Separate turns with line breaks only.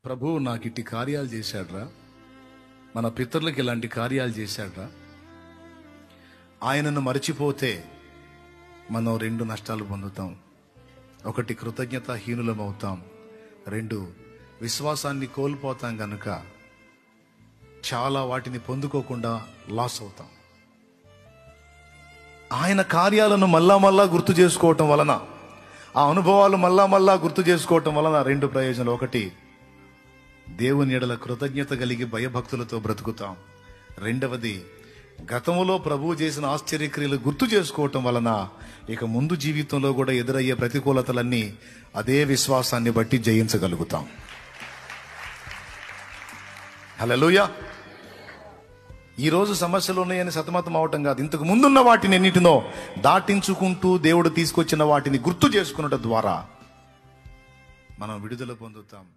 ప్రభువు నాకు ఇట్టి కార్యాలు చేశాడ్రా, మన పితరులకు ఇలాంటి కార్యాలు చేశాడ్రా. ఆయనను మరిచిపోతే మనం రెండు నష్టాలు పొందుతాం. ఒకటి, కృతజ్ఞతాహీనులం అవుతాం. రెండు, విశ్వాసాన్ని కోల్పోతాం. గనుక చాలా వాటిని పొందుకోకుండా లాస్ అవుతాం. ఆయన కార్యాలను మళ్ళా గుర్తు చేసుకోవటం వలన, ఆ అనుభవాలు మళ్ళా గుర్తు చేసుకోవటం వలన రెండు ప్రయోజనాలు. ఒకటి, దేవుని ఎడల కృతజ్ఞత కలిగి భయభక్తులతో బ్రతుకుతాం. రెండవది, గతంలో ప్రభువు చేసిన ఆశ్చర్యక్రియలు గుర్తు చేసుకోవటం వలన ఇక ముందు జీవితంలో కూడా ఎదురయ్యే ప్రతికూలతలన్నీ అదే విశ్వాసాన్ని బట్టి జయించగలుగుతాం. హల్లెలూయా. ఈరోజు సమస్యలు ఉన్నాయని సతమతం అవటం కాదు, ఇంతకు ముందున్న వాటిని ఎన్నిటినో దాటించుకుంటూ దేవుడు తీసుకొచ్చిన వాటిని గుర్తు చేసుకున్నట ద్వారా మనం విడుదల పొందుతాం.